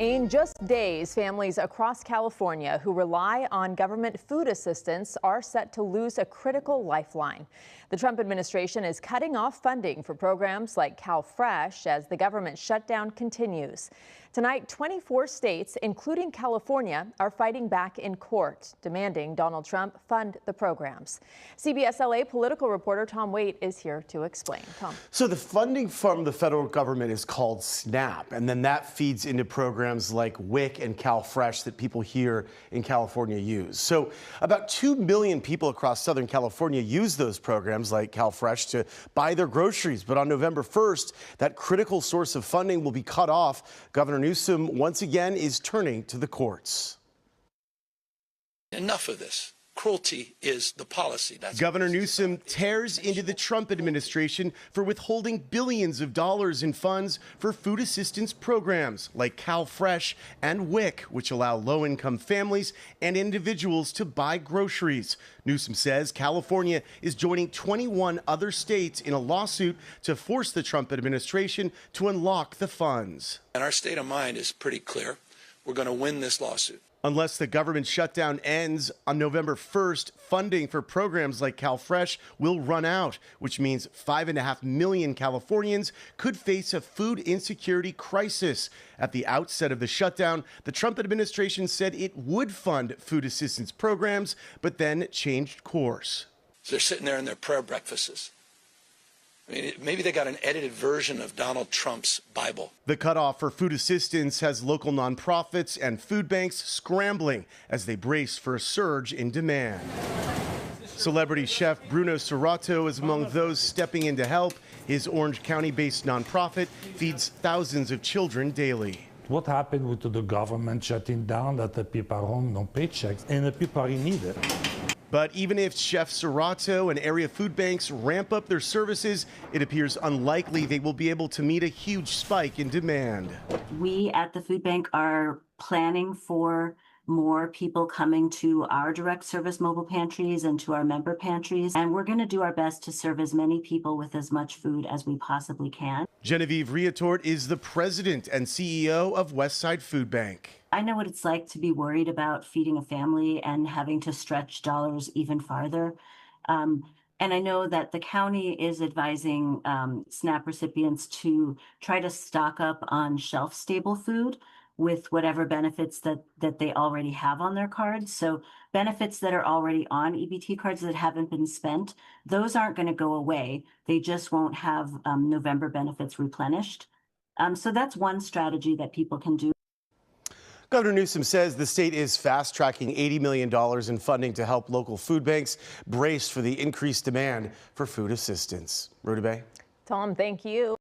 In just days, families across California who rely on government food assistance are set to lose a critical lifeline. The Trump administration is cutting off funding for programs like CalFresh as the government shutdown continues. Tonight, 24 states, including California, are fighting back in court, demanding Donald Trump fund the programs. CBS LA political reporter Tom Waite is here to explain. Tom. So the funding from the federal government is called SNAP, and then that feeds into programs like WIC and CalFresh that people here in California use. So about 2 million people across Southern California use those programs like CalFresh to buy their groceries. But on November 1st, that critical source of funding will be cut off. Governor Newsom once again is turning to the courts. Enough of this. Cruelty is the policy. Governor Newsom tears into the Trump administration for withholding billions of dollars in funds for food assistance programs like CalFresh and WIC, which allow low-income families and individuals to buy groceries. Newsom says California is joining 21 other states in a lawsuit to force the Trump administration to unlock the funds. And our state of mind is pretty clear. We're going to win this lawsuit. Unless the government shutdown ends on November 1st, funding for programs like CalFresh will run out, which means 5.5 million Californians could face a food insecurity crisis. At the outset of the shutdown, the Trump administration said it would fund food assistance programs, but then changed course. So they're sitting there in their prayer breakfasts. I mean, maybe they got an edited version of Donald Trump's Bible. The cutoff for food assistance has local nonprofits and food banks scrambling as they brace for a surge in demand. Celebrity chef Bruno Serrato is among those stepping in to help. His Orange County-based nonprofit feeds thousands of children daily. What happened with the government shutting down, that the people are home, no paychecks, and the people are in need. But even if Chef Serrato and area food banks ramp up their services, it appears unlikely they will be able to meet a huge spike in demand. We at the food bank are planning for more people coming to our direct service mobile pantries and to our member pantries, and we're going to do our best to serve as many people with as much food as we possibly can. Genevieve Riatort is the president and CEO of Westside Food Bank. I know what it's like to be worried about feeding a family and having to stretch dollars even farther. And I know that the county is advising SNAP recipients to try to stock up on shelf-stable food with whatever benefits that they already have on their cards. So benefits that are already on EBT cards that haven't been spent, those aren't going to go away. They just won't have November benefits replenished. So that's one strategy that people can do. Governor Newsom says the state is fast-tracking $80 million in funding to help local food banks brace for the increased demand for food assistance. Rudy Bay. Tom, thank you.